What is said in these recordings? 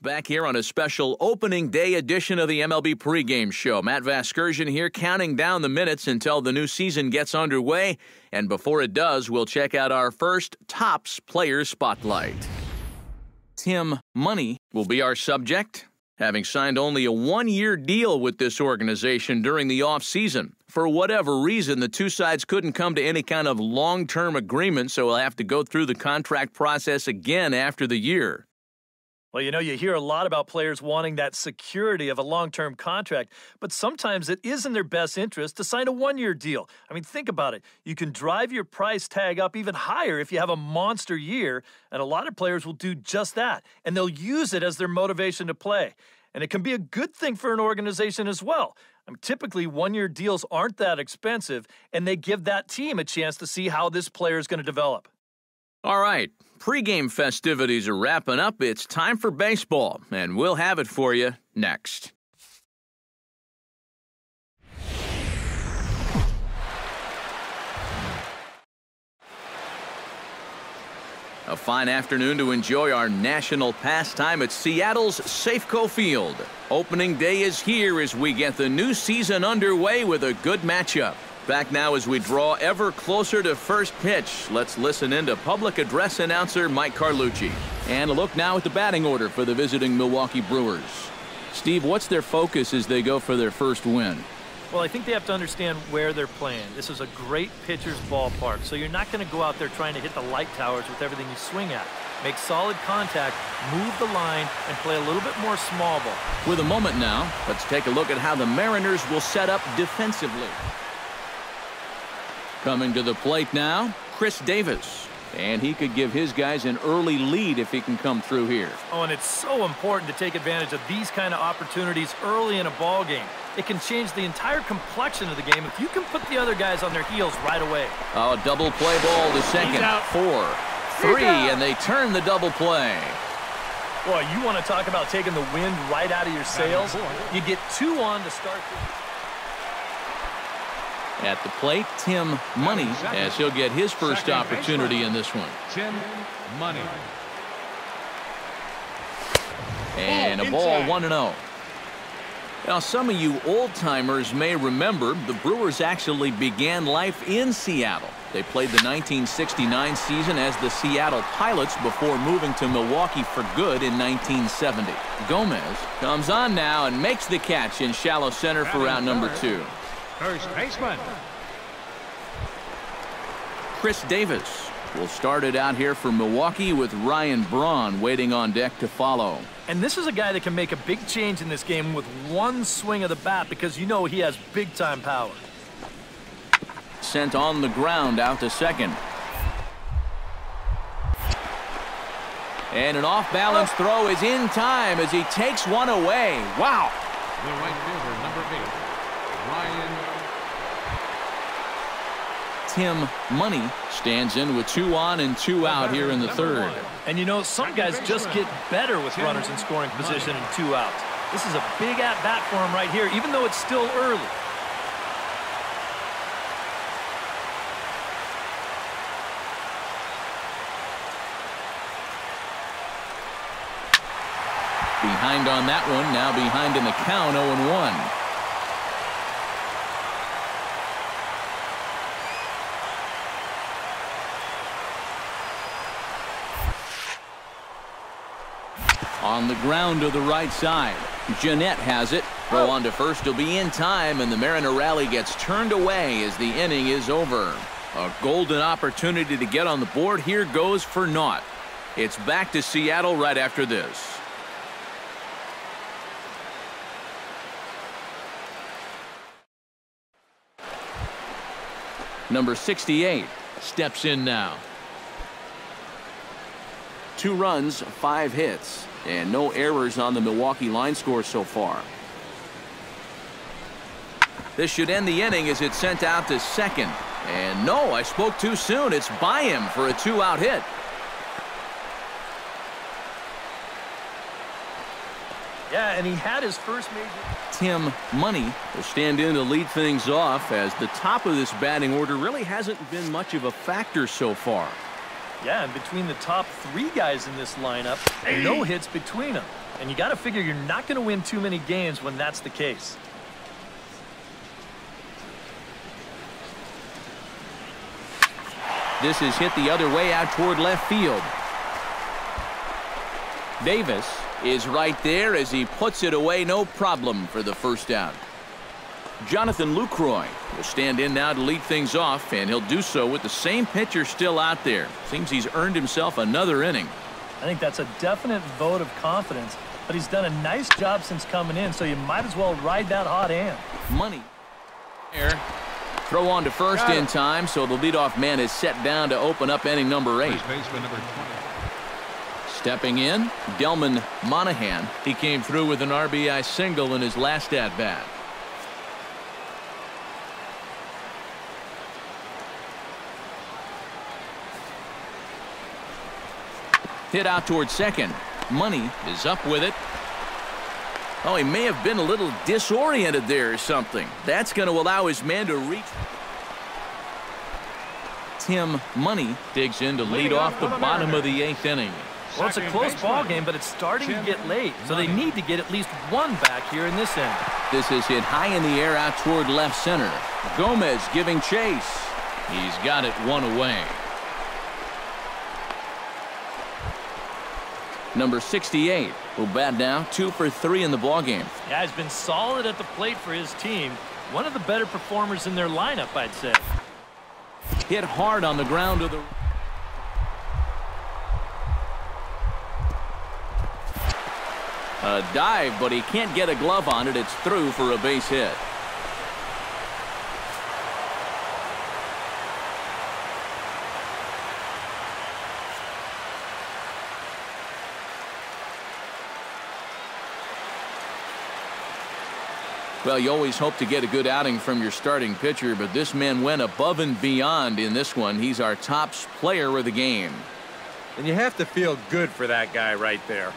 Back here on a special opening day edition of the MLB pregame show. Matt Vasgersian here counting down the minutes until the new season gets underway. And before it does, we'll check out our first Topps Player Spotlight. Tim Money will be our subject, having signed only a one-year deal with this organization during the offseason. For whatever reason, the two sides couldn't come to any kind of long-term agreement, so we'll have to go through the contract process again after the year. Well, you know, you hear a lot about players wanting that security of a long-term contract, but sometimes it is in their best interest to sign a one-year deal. I mean, think about it. You can drive your price tag up even higher if you have a monster year, and a lot of players will do just that, and they'll use it as their motivation to play. And it can be a good thing for an organization as well. I mean, typically, one-year deals aren't that expensive, and they give that team a chance to see how this player is going to develop. All right, pregame festivities are wrapping up. It's time for baseball, and we'll have it for you next. A fine afternoon to enjoy our national pastime at Seattle's Safeco Field. Opening day is here as we get the new season underway with a good matchup. Back now as we draw ever closer to first pitch. Let's listen in to public address announcer Mike Carlucci. And a look now at the batting order for the visiting Milwaukee Brewers. Steve, what's their focus as they go for their first win? Well, I think they have to understand where they're playing. This is a great pitcher's ballpark, so you're not going to go out there trying to hit the light towers with everything you swing at. Make solid contact, move the line, and play a little bit more small ball. With a moment now, let's take a look at how the Mariners will set up defensively. Coming to the plate now, Chris Davis. And he could give his guys an early lead if he can come through here. Oh, and it's so important to take advantage of these kind of opportunities early in a ball game. It can change the entire complexion of the game if you can put the other guys on their heels right away. Oh, double play ball to second. 4, 3, and they turn the double play. Boy, you want to talk about taking the wind right out of your sails? You get 2 on to start. At the plate, Tim Money, as he'll get his first opportunity in this one. Tim Money. And a ball 1-0. Now, some of you old-timers may remember the Brewers actually began life in Seattle. They played the 1969 season as the Seattle Pilots before moving to Milwaukee for good in 1970. Gomez comes on now and makes the catch in shallow center for round number 2. First baseman. Chris Davis will start it out here for Milwaukee with Ryan Braun waiting on deck to follow. And this is a guy that can make a big change in this game with one swing of the bat because you know he has big-time power. Sent on the ground out to second. And an off-balance throw is in time as he takes one away. Wow. The right fielder, number 8, Ryan. Tim Money stands in with 2 on and 2 out here in the third. And you know, some guys just get better with runners in scoring position and 2 outs. This is a big at-bat for him right here, even though it's still early. Behind on that one, now behind in the count, 0-1. On the ground to the right side. Jeanette has it. Throw on to first will be in time, and the Mariner rally gets turned away as the inning is over. A golden opportunity to get on the board here goes for naught. It's back to Seattle right after this. Number 68 steps in now. 2 runs, 5 hits, and no errors on the Milwaukee line score so far. This should end the inning as it's sent out to second. And no, I spoke too soon. It's by him for a 2-out hit. Yeah, and he had his first major. Tim Money will stand in to lead things off as the top of this batting order really hasn't been much of a factor so far. Yeah, and between the top 3 guys in this lineup, no hits between them. And you got to figure you're not going to win too many games when that's the case. This is hit the other way out toward left field. Davis is right there as he puts it away, no problem for the first out. Jonathan Lucroy will stand in now to lead things off, and he'll do so with the same pitcher still out there. Seems he's earned himself another inning. I think that's a definite vote of confidence, but he's done a nice job since coming in, so you might as well ride that hot hand. Money. Throw on to first in time, so the leadoff man is set down to open up inning number 8. Stepping in, Delman Monahan. He came through with an RBI single in his last at-bat. Hit out towards second. Money is up with it. Oh, he may have been a little disoriented there or something. That's going to allow his man to reach. Tim Money digs in to lead off the bottom of the 8th inning. Well, it's a close ball game, but it's starting to get late, so they need to get at least one back here in this inning. This is hit high in the air out toward left center. Gomez giving chase. He's got it one away. Number 68 will bat now, 2 for 3 in the ballgame. Yeah, he's been solid at the plate for his team. One of the better performers in their lineup, I'd say. Hit hard on the ground to the... A dive, but he can't get a glove on it. It's through for a base hit. Well, you always hope to get a good outing from your starting pitcher, but this man went above and beyond in this one. He's our top player of the game. And you have to feel good for that guy right there.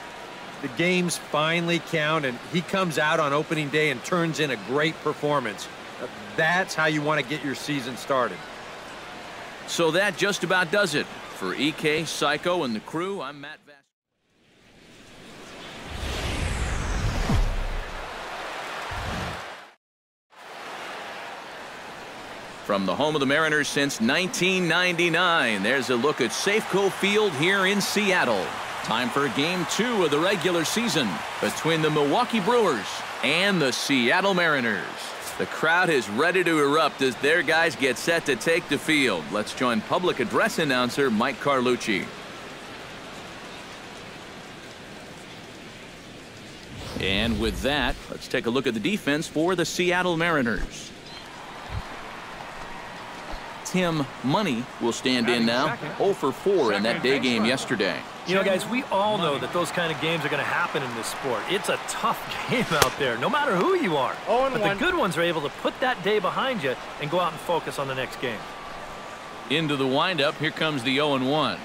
The games finally count, and he comes out on opening day and turns in a great performance. That's how you want to get your season started. So that just about does it. For EK, Psycho, and the crew, I'm Matt Vass. From the home of the Mariners since 1999, there's a look at Safeco Field here in Seattle. Time for Game 2 of the regular season between the Milwaukee Brewers and the Seattle Mariners. The crowd is ready to erupt as their guys get set to take the field. Let's join public address announcer Mike Carlucci. And with that, let's take a look at the defense for the Seattle Mariners. Tim Money will stand in now, 0 for 4 in that day game yesterday. You know, guys, we all know that those kind of games are going to happen in this sport. It's a tough game out there, no matter who you are. But the good ones are able to put that day behind you and go out and focus on the next game. Into the windup, here comes the 0-1.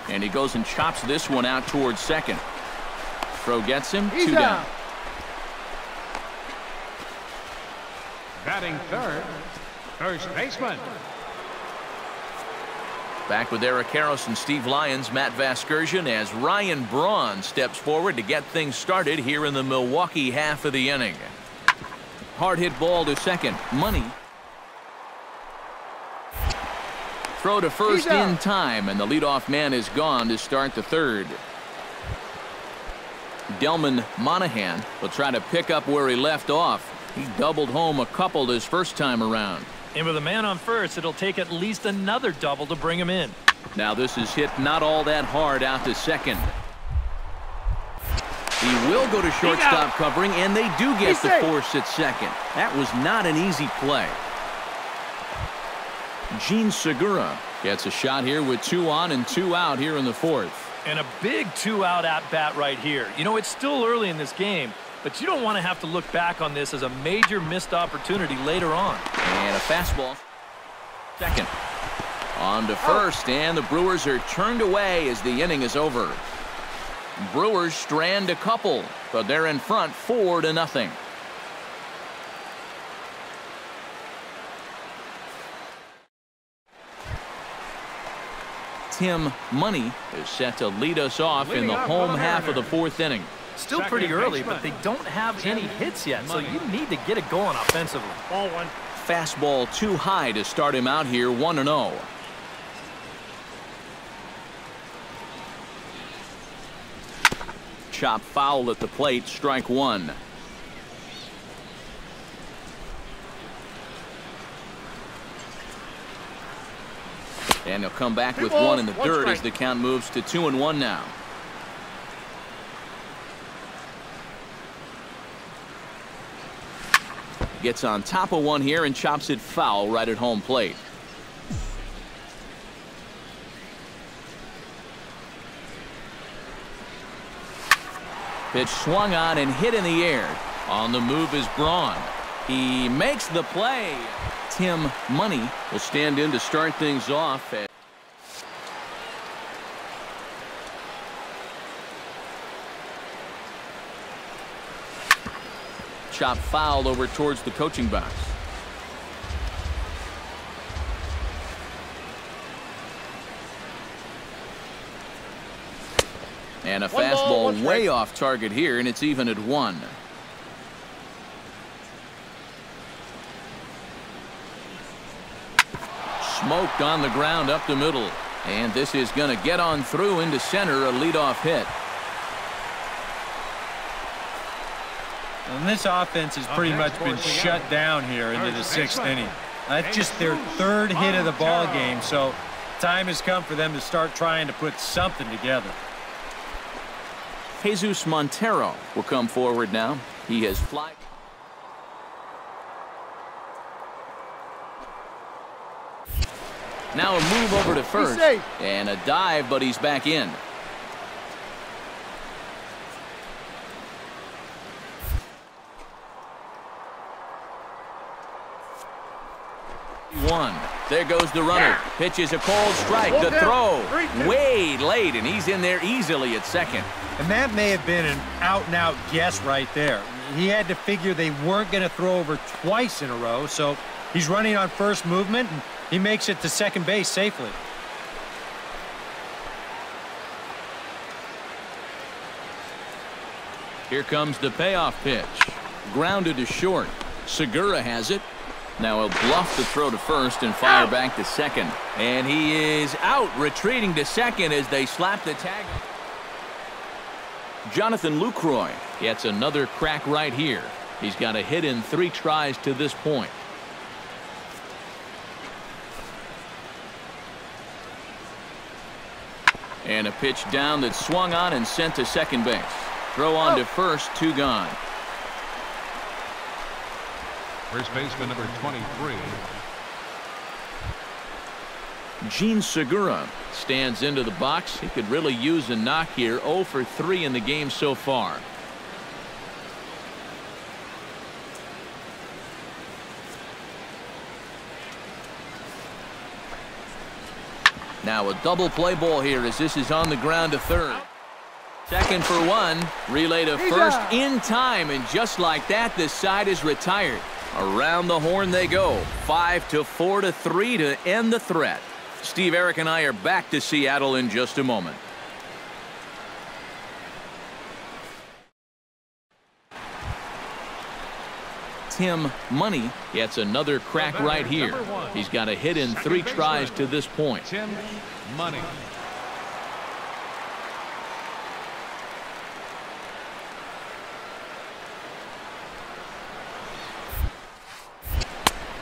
And he goes and chops this one out towards second. Throw gets him, 2 down. Batting third, first baseman. Back with Eric Harris and Steve Lyons, Matt Vasgersian, as Ryan Braun steps forward to get things started here in the Milwaukee half of the inning. Hard hit ball to second. Money. Throw to first in time, and the leadoff man is gone to start the third. Delman Monahan will try to pick up where he left off. He doubled home a couple his first time around. And with a man on first, it'll take at least another double to bring him in. Now this is hit not all that hard out to second. He will go to shortstop covering, and they do get the force at second. That was not an easy play. Gene Segura gets a shot here with 2 on and 2 out here in the fourth. And a big 2-out at-bat right here. You know, it's still early in this game, but you don't want to have to look back on this as a major missed opportunity later on. And a fastball. Second. On to first, and the Brewers are turned away as the inning is over. Brewers strand a couple, but they're in front 4-0. Tim Money is set to lead us off in the home half of the fourth inning. Still pretty early, but they don't have any hits yet, so you need to get it going offensively. Ball one. Fastball too high to start him out here, 1-0. Chop foul at the plate, strike one. And he'll come back with one in the dirt as the count moves to 2-1 now. Gets on top of one here and chops it foul right at home plate. Pitch swung on and hit in the air. On the move is Braun. He makes the play. Tim Money will stand in to start things off. Chop foul over towards the coaching box. And a fastball way off target here, and it's even at 1. Smoked on the ground up the middle. And this is going to get on through into center, a leadoff hit. And this offense has pretty much been shut down here into the 6th inning. That's just their 3rd hit of the ball game, so time has come for them to start trying to put something together. Jesus Montero will come forward now. He has fly. Now a move over to first. And a dive, but he's back in. There goes the runner. Pitches a cold strike. The throw way late, and he's in there easily at second. And that may have been an out-and-out guess right there. He had to figure they weren't going to throw over twice in a row, so he's running on first movement, and he makes it to second base safely. Here comes the payoff pitch. Grounded to short. Segura has it. Now he'll bluff the throw to first and fire back to second. And he is out, retreating to second as they slap the tag. Jonathan Lucroy gets another crack right here. He's got a hit in 3 tries to this point. And a pitch down that swung on and sent to second base. Throw on to first, 2 gone. First baseman number 23. Gene Segura stands into the box. He could really use a knock here. 0 for 3 in the game so far. Now a double play ball here as this is on the ground to third. Second for 1. Relay to first in time, and just like that, this side is retired. Around the horn they go. 5-4 to 3 to end the threat. Steve, Eric, and I are back to Seattle in just a moment. Tim Money gets another crack right here. He's got a hit in 3 tries to this point. Tim Money.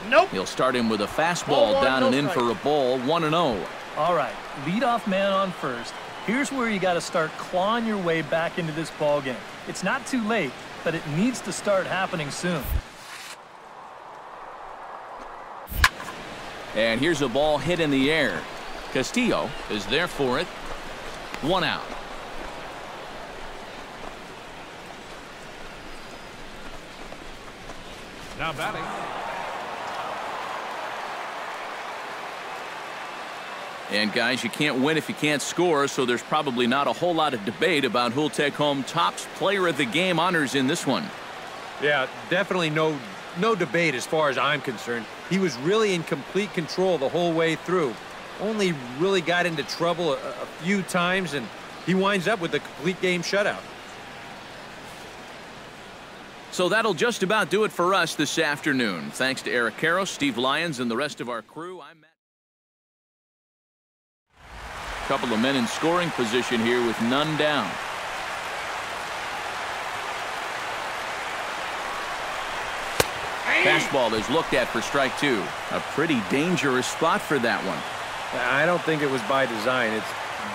Nope. He'll start him with a fastball down and in for a ball, 1-0. All right, leadoff man on first. Here's where you got to start clawing your way back into this ball game. It's not too late, but it needs to start happening soon. And here's a ball hit in the air. Castillo is there for it. 1 out. Now batting. And guys, you can't win if you can't score, so there's probably not a whole lot of debate about who'll take home top player of the game honors in this one. Yeah, definitely no debate as far as I'm concerned. He was really in complete control the whole way through. Only really got into trouble a few times, and he winds up with a complete game shutout. So that'll just about do it for us this afternoon. Thanks to Eric Karros, Steve Lyons, and the rest of our crew. I'm Matt. Couple of men in scoring position here with none down. Fastball is looked at for strike two. A pretty dangerous spot for that one. I don't think it was by design. It's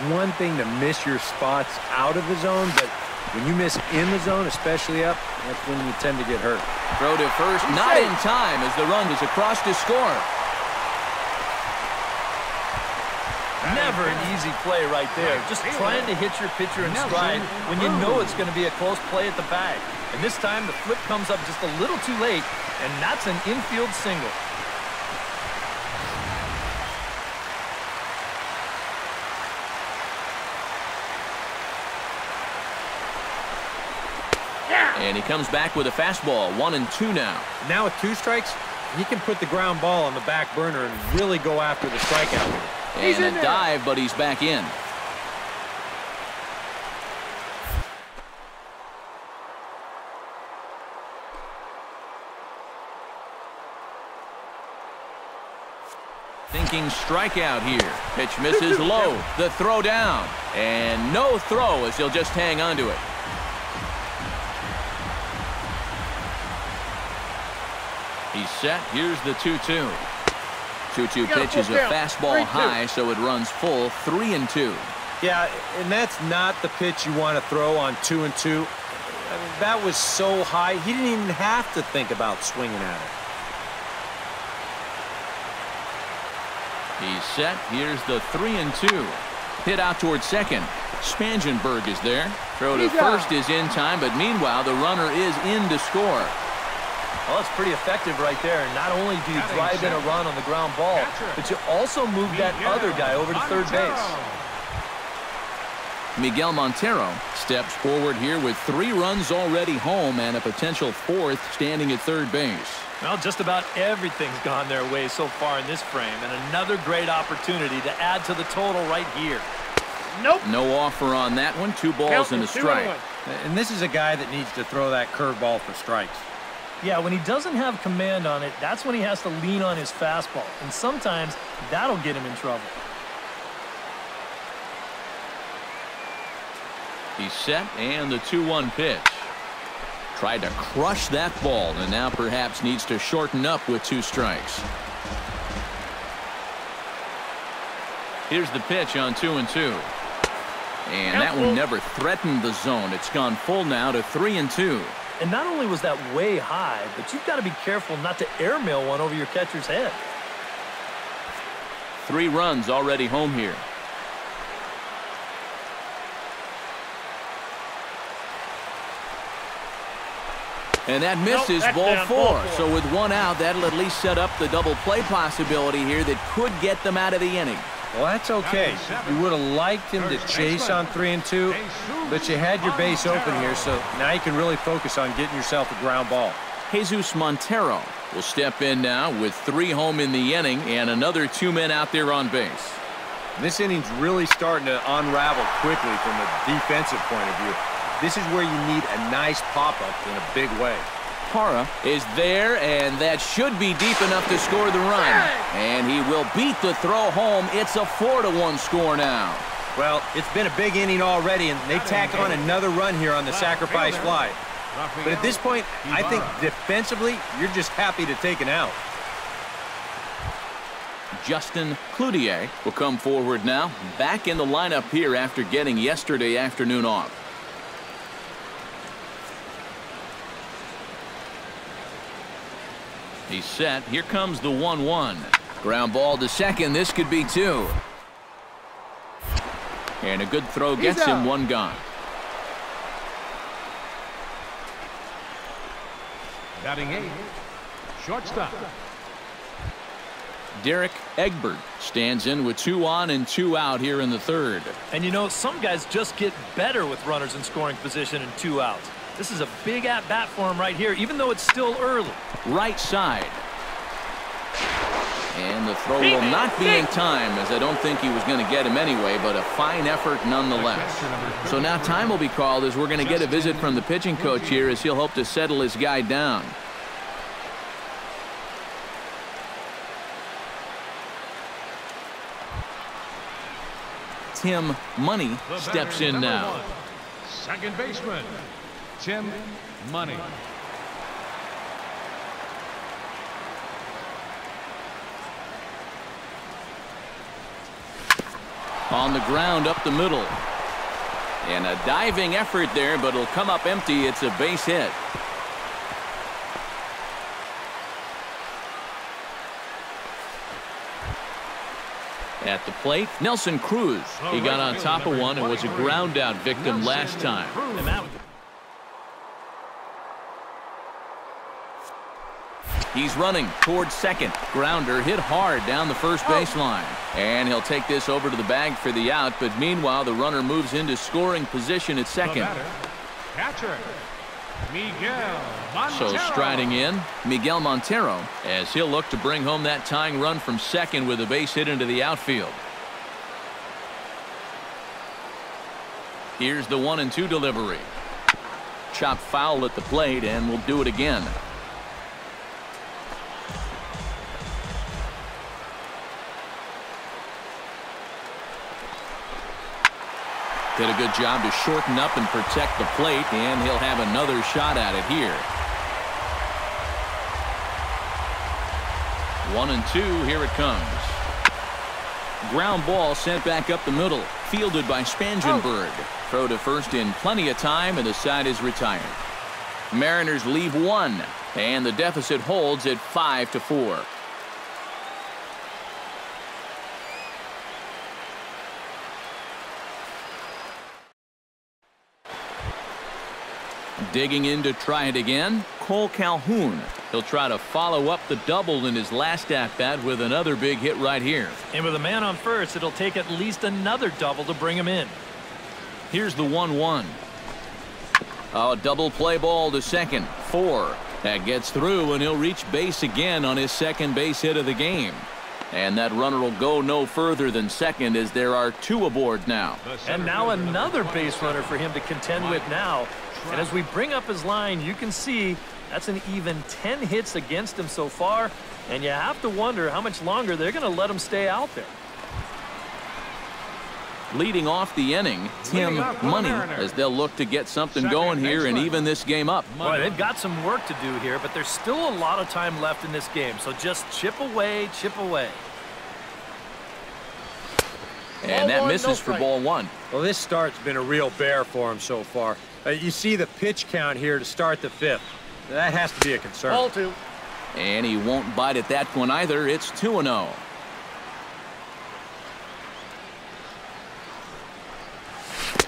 one thing to miss your spots out of the zone, but when you miss in the zone, especially up, that's when you tend to get hurt. Throw to first, not in time as the run is across to score. Never an easy play right there. Just trying to hit your pitcher in stride when you know it's going to be a close play at the bag. And this time the flip comes up just a little too late, and that's an infield single. And he comes back with a fastball, 1-2 now. Now with 2 strikes, he can put the ground ball on the back burner and really go after the strikeout. And a dive, but he's back in. Thinking strikeout here. Pitch misses low. The throw down. And no throw as he'll just hang on to it. He's set. Here's the 2-2. 2-2 pitch is a fastball high, so it runs full, 3-2. Yeah, and that's not the pitch you want to throw on 2-2. I mean, that was so high, he didn't even have to think about swinging at it. He's set. Here's the 3-2. Hit out towards second. Spangenberg is there. Throw to first is in time, but meanwhile, the runner is in to score. Well, that's pretty effective right there. Not only do you drive in a run on the ground ball, but you also move that other guy over to third base. Miguel Montero steps forward here with 3 runs already home and a potential 4th standing at third base. Well, just about everything's gone their way so far in this frame, and another great opportunity to add to the total right here. Nope. No offer on that one. 2 balls and a strike. And this is a guy that needs to throw that curveball for strikes. Yeah, when he doesn't have command on it, that's when he has to lean on his fastball. And sometimes that'll get him in trouble. He's set, and the 2-1 pitch. Tried to crush that ball, and now perhaps needs to shorten up with 2 strikes. Here's the pitch on 2-2. And that one never threatened the zone. It's gone full now to 3-2. And not only was that way high, but you've got to be careful not to airmail one over your catcher's head. 3 runs already home here. And that misses ball 4. So with 1 out, that'll at least set up the double play possibility here that could get them out of the inning. Well, that's okay. You would have liked him to chase on 3-2, but you had your base open here, so now you can really focus on getting yourself a ground ball. Jesus Montero will step in now with 3 home in the inning and another 2 men out there on base. This inning's really starting to unravel quickly from a defensive point of view. This is where you need a nice pop-up in a big way. Parra is there, and that should be deep enough to score the run. And he will beat the throw home. It's a 4-1 score now. Well, it's been a big inning already, and they tack on another run here on the sacrifice fly. But at this point, I think defensively, you're just happy to take an out. Justin Cloutier will come forward now, back in the lineup here after getting yesterday afternoon off. He's set. Here comes the 1-1. Ground ball to second. This could be 2. And a good throw gets him 1 gone. Batting 8, shortstop. Derek Egbert stands in with 2 on and 2 out here in the 3rd. And you know, some guys just get better with runners in scoring position and 2 outs. This is a big at-bat for him right here, even though it's still early. Right side. And the throw will not be in time, as I don't think he was going to get him anyway, but a fine effort nonetheless. So now time will be called as we're going to get a visit from the pitching coach here as he'll hope to settle his guy down. Tim Money steps in now. Second baseman, Tim Money. On the ground up the middle. And a diving effort there, but it'll come up empty. It's a base hit. At the plate, Nelson Cruz. He got on top of one and was a ground out victim last time. He's running towards second. Grounder hit hard down the first baseline. And he'll take this over to the bag for the out, but meanwhile the runner moves into scoring position at second. Catcher, Miguel Montero. So striding in, Miguel Montero, as he'll look to bring home that tying run from second with a base hit into the outfield. Here's the 1-2 delivery. Chopped foul at the plate, and we'll do it again. Did a good job to shorten up and protect the plate, and he'll have another shot at it here. 1-2, here it comes. Ground ball sent back up the middle, fielded by Spangenberg. Throw to first in plenty of time, and the side is retired. Mariners leave one, and the deficit holds at 5-4. Digging in to try it again, Cole Calhoun. He'll try to follow up the double in his last at-bat with another big hit right here. And with a man on first, it'll take at least another double to bring him in. Here's the 1-1. A double play ball to second. 4. That gets through, and he'll reach base again on his second base hit of the game. And that runner will go no further than second as there are 2 aboard now. And now another base runner for him to contend with now. And as we bring up his line, you can see that's an even 10 hits against him so far. And you have to wonder how much longer they're going to let him stay out there. Leading off the inning, Tim Money, as they'll look to get something going here and even this game up. Boy, they've got some work to do here, but there's still a lot of time left in this game. So just chip away, chip away. And that misses for ball 1. Well, this start's been a real bear for him so far. You see the pitch count here to start the 5th. That has to be a concern. Ball 2. And he won't bite at that one either. It's 2-0.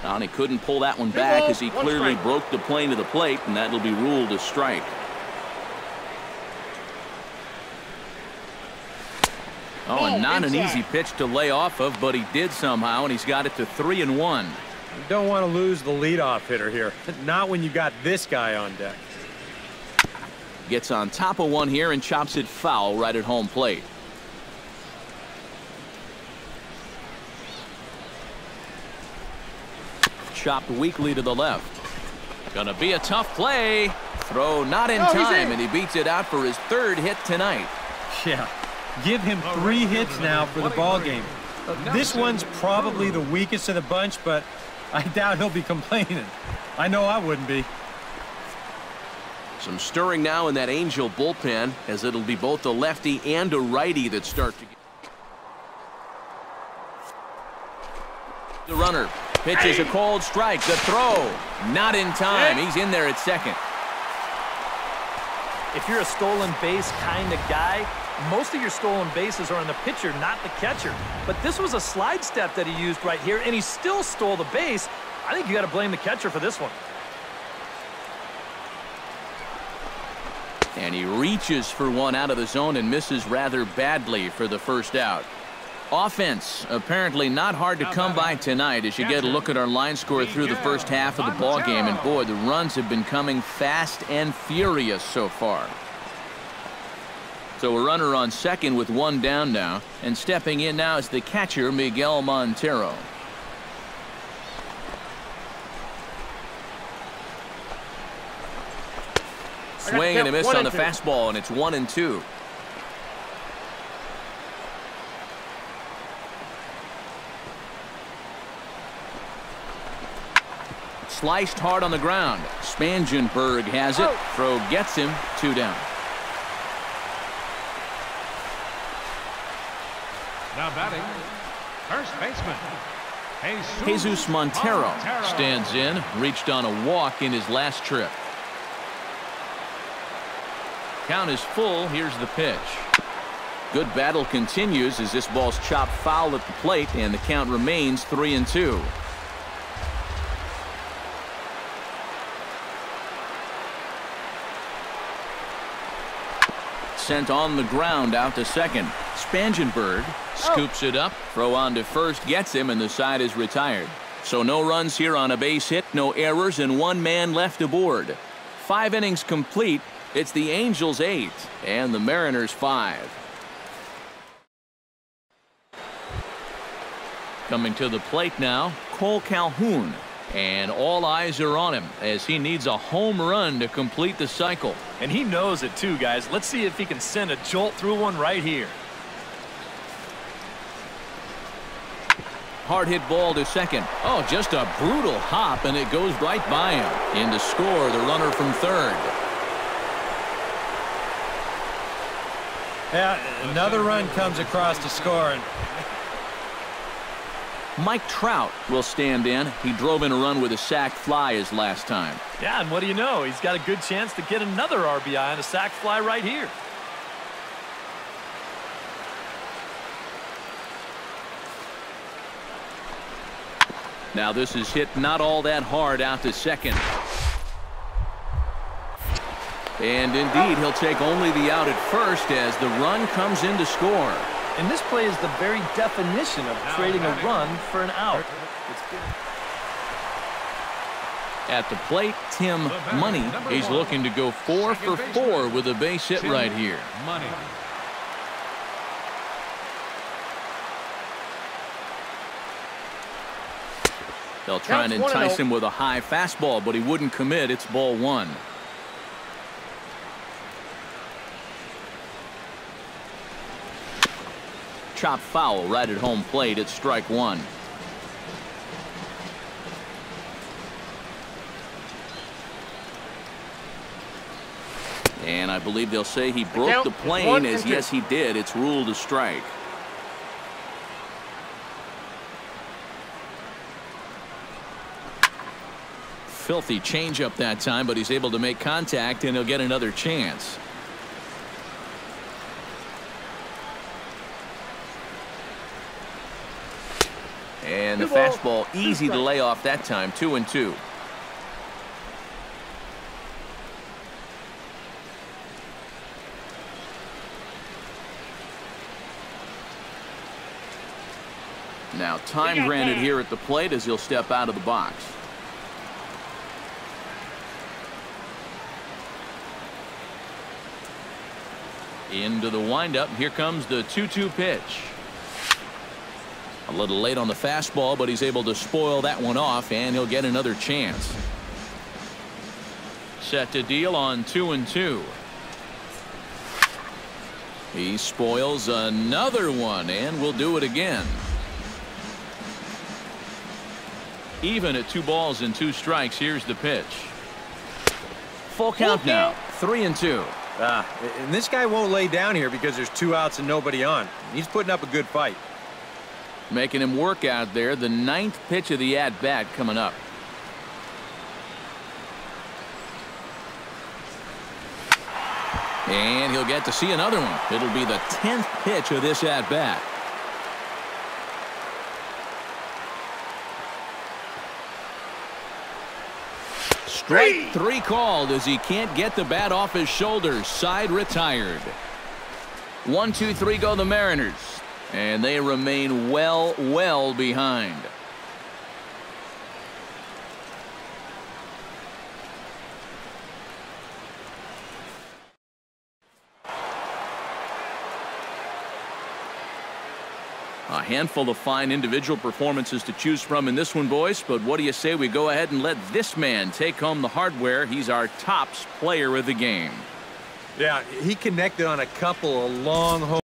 And he couldn't pull that one back as he clearly broke the plane to the plate, and that'll be ruled a strike. Oh, and not an easy pitch to lay off of, but he did somehow, and he's got it to 3-1. You don't want to lose the leadoff hitter here. Not when you got this guy on deck. Gets on top of one here and chops it foul right at home plate. Chopped weakly to the left. Gonna be a tough play. Throw not in time, and he beats it out for his 3rd hit tonight. Yeah, give him 3 hits now for the ball game. This one's probably the weakest of the bunch, but I doubt he'll be complaining. I know I wouldn't be. Some stirring now in that Angel bullpen, as it'll be both a lefty and a righty that start to get. The runner pitches a cold strike. The throw not in time. He's in there at second. If you're a stolen base kind of guy, most of your stolen bases are on the pitcher, not the catcher. But this was a slide step that he used right here, and he still stole the base. I think you got to blame the catcher for this one. And he reaches for one out of the zone and misses rather badly for the first out. Offense apparently not hard to come by tonight as you get a look at our line score through the first half of the ball game, and boy, the runs have been coming fast and furious so far. So a runner on second with one down now, and stepping in now is the catcher, Miguel Montero. Swing and a miss on the fastball, and it's 1-2. Sliced hard on the ground. Spangenberg has it. Throw gets him. 2 down. Now batting, first baseman, Jesus Montero stands in. Reached on a walk in his last trip. Count is full. Here's the pitch. Good battle continues as this ball's chopped foul at the plate, and the count remains 3-2. Sent on the ground out to second. Spangenberg scoops it up. Throw on to first gets him, and the side is retired. So no runs here on a base hit, no errors, and 1 man left aboard. 5 innings complete. It's the Angels 8 and the Mariners 5. Coming to the plate now, Cole Calhoun. And all eyes are on him as he needs a home run to complete the cycle. And he knows it too, guys. Let's see if he can send a jolt through one right here. Hard hit ball to second. Oh, just a brutal hop, and it goes right by him. In to score, the runner from third. Yeah, another run comes across to score. Mike Trout will stand in. He drove in a run with a sac fly his last time. Yeah, and what do you know? He's got a good chance to get another RBI on a sac fly right here. Now this is hit not all that hard out to second. And indeed, he'll take only the out at first as the run comes in to score. And this play is the very definition of trading a run for an out. At the plate, Tim Money. He's looking to go 4 for 4 with a base hit right here. Money. They'll try and entice him with a high fastball, but he wouldn't commit. It's ball 1. Chop foul right at home plate. It's strike 1. And I believe they'll say he broke the plane, as yes he did. It's ruled a strike. Filthy changeup that time, but he's able to make contact, and he'll get another chance. And the fastball easy to lay off that time. 2-2. Now time granted here at the plate as he'll step out of the box. Into the windup. Here comes the 2-2 pitch. A little late on the fastball, but he's able to spoil that one off, and he'll get another chance. Set to deal on 2-2. He spoils another one, and will do it again. Even at 2 balls and 2 strikes. Here's the pitch. Full count now. 3-2. And this guy won't lay down here because there's 2 outs and nobody on. He's putting up a good fight. Making him work out there. The 9th pitch of the at-bat coming up. And he'll get to see another one. It'll be the 10th pitch of this at-bat. Strike 3 called as he can't get the bat off his shoulders. Side retired. 1, 2, 3 go the Mariners. And they remain well behind. A handful of fine individual performances to choose from in this one, boys, but what do you say we go ahead and let this man take home the hardware? He's our tops player of the game. Yeah, he connected on a couple of long home